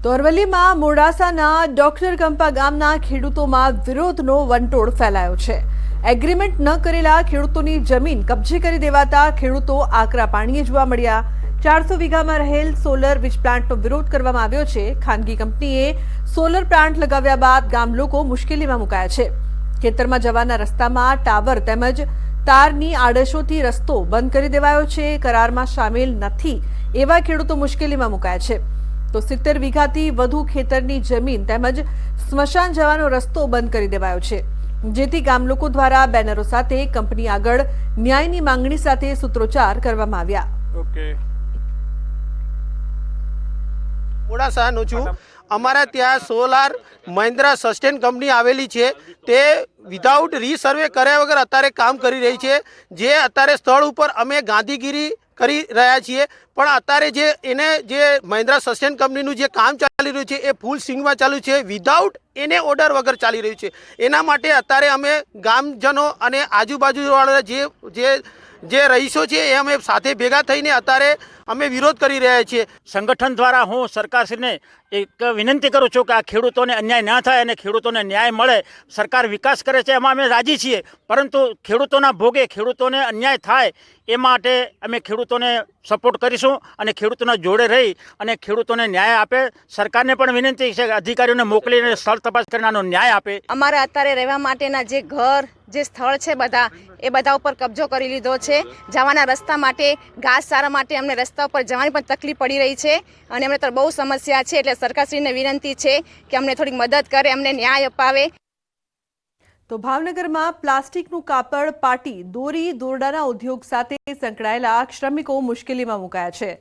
તો અરવલ્લીમાં મોડાસાના ડોક્ટર કંપા ગામના ખેડૂતોમાં વિરોધનો વંટોળ ફેલાયો છે। એગ્રીમેન્ટ ન કરેલા ખેડૂતોની જમીન કબજે કરી દેવાતા ખેડૂતો આકરા પાણીએ જોવા મળ્યા। 400 વીઘામાં રહેલ સોલર વીજ પ્લાન્ટનો વિરોધ કરવામાં આવ્યો છે। ખાનગી કંપનીએ સોલર પ્લાન્ટ લગાવ્યા બાદ ગામ લોકો મુશ્કેલીમાં મુકાયા છે। ખેતરમાં જવાના રસ્તામાં ટાવર તેમજ તારની આડશોથી રસ્તો બંધ કરી દેવાયો છે। કરારમાં સામેલ નથી એવા ખેડૂતો મુશ્કેલીમાં મુકાયા છે। તો 70 વીઘાથી વધુ ખેતરની જમીન તેમજ સ્મશાન જવાનો રસ્તો બંધ કરી દેવાયો છે, જેથી ગામ લોકો દ્વારા બેનરો સાથે કંપની આગળ ન્યાયની માંગણી સાથે સૂત્રોચ્ચાર કરવામાં આવ્યા। ઓકે, મોડાસાનો છું। અમારા ત્યાં સોલાર મહિન્દ્રા સસ્ટેન કંપની આવેલી છે, તે વિધાઉટ રીસર્વે કર્યા વગર અત્યારે કામ કરી રહી છે। જે અત્યારે સ્થળ ઉપર અમે ગાંધીગીરી કરી રહ્યા છીએ, પણ અત્યારે જે મહિન્દ્રા સસ્ટેન કંપનીનું જે કામ ચાલી રહ્યું છે એ ફૂલ સ્વિંગમાં ચાલુ છે, વિધાઉટ એને ઓર્ડર વગર ચાલી રહ્યું છે। એના માટે અત્યારે અમે ગામજનો અને આજુબાજુવાળા જે રહીશો છે એ અમે સાથે ભેગા થઈને અત્યારે અમે વિરોધ કરી રહ્યા છીએ। સંગઠન દ્વારા હું સરકારશ્રીને એક વિનંતી કરું છું કે આ ખેડૂતોને અન્યાય ના થાય અને ખેડૂતોને ન્યાય મળે। સરકાર વિકાસ કરે છે એમાં અમે રાજી છીએ, પરંતુ ખેડૂતોના ભોગે ખેડૂતોને અન્યાય થાય એ માટે અમે ખેડૂતોને સપોર્ટ કરીશું અને ખેડૂતોના જોડે રહી અને ખેડૂતોને ન્યાય આપે। સરકારને પણ વિનંતી છે કે અધિકારીઓને મોકલીને સ્થળ તપાસ કરીને આનો ન્યાય આપે। અમારે અત્યારે રહેવા માટેના જે ઘર જે સ્થળ છે એ બધા ઉપર કબજો કરી લીધો છે। જવાના રસ્તા માટે ઘાસચારા માટે અમને રસ્તા ઉપર જવાની પણ તકલીફ પડી રહી છે અને અમને તો બહુ સમસ્યા છે। એટલે સરકારશ્રીને વિનંતી છે કે અમને થોડીક મદદ કરે, અમને ન્યાય અપાવે। તો ભાવનગરમાં પ્લાસ્ટિકનું કાપડ, પાટી, દોરી, દોરડાના ઉદ્યોગ સાથે સંકળાયેલા શ્રમિકો મુશ્કેલીમાં મુકાયા છે।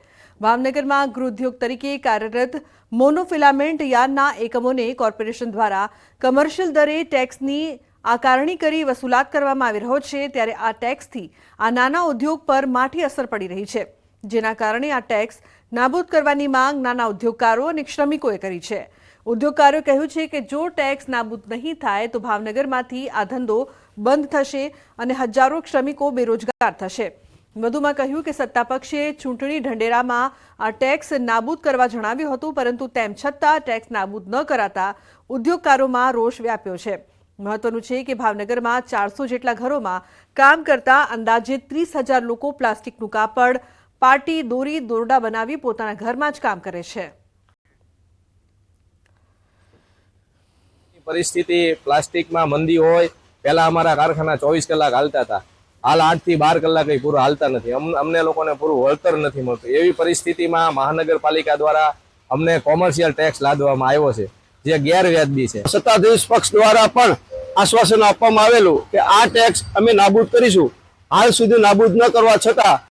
ભાવનગરમાં ગૃહ ઉદ્યોગ તરીકે કાર્યરત મોનોફિલામેન્ટ યાર્ડના એકમોને કોર્પોરેશન દ્વારા કમર્શિયલ દરે ટેક્સની આકારણી કરી વસૂલાત કરવામાં આવી રહ્યો છે, ત્યારે આ ટેક્સથી આ નાના ઉદ્યોગ પર માઠી અસર પડી રહી છે, જેના કારણે આ ટેક્સ નાબૂદ કરવાની માંગ નાના ઉદ્યોગકારો અને શ્રમિકોએ કરી છે। ઉદ્યોગકારોએ કહ્યું છે કે જો ટેક્સ નાબૂદ નહીં થાય તો ભાવનગરમાંથી આ ધંધો બંધ થશે અને હજારો શ્રમિકો બેરોજગાર થશે। વધુમાં કહ્યું કે સત્તાપક્ષે ચૂંટણી ઢંઢેરામાં આ ટેક્સ નાબૂદ કરવા જણાવ્યું હતું, પરંતુ તેમ છતાં ટેક્સ નાબૂદ ન કરાતા ઉદ્યોગકારોમાં રોષ વ્યાપ્યો છે। મહત્વનું છે કે ભાવનગરમાં 400 જેટલા ઘરોમાં કામ કરતા અંદાજે 30,000 લોકો પ્લાસ્ટિકનું કાપડ, પાટી, દોરી, દોરડા બનાવી પોતાના ઘરમાં જ કામ કરે છે। પરિસ્થિતિ પ્લાસ્ટિકમાં મંદી હોય, પહેલા અમારા કારખાના 24 કલાક હાલતા હતા, હાલ 8 થી 12 કલાક પૂરું હાલતા નથી। અમને લોકોને પૂરું વળતર નથી મળતું। એવી પરિસ્થિતિમાં મહાનગરપાલિકા દ્વારા અમને કોમર્શિયલ ટેક્સ લાદવામાં આવ્યો છે, જે ગેરવ્યાજબી છે। સત્તાધીશ પક્ષ દ્વારા પણ આશ્વાસન આપવામાં આવેલું કે આ ટેક્સ અમે નાબૂદ કરીશું। હાલ સુધી નાબૂદ ન કરવા છતાં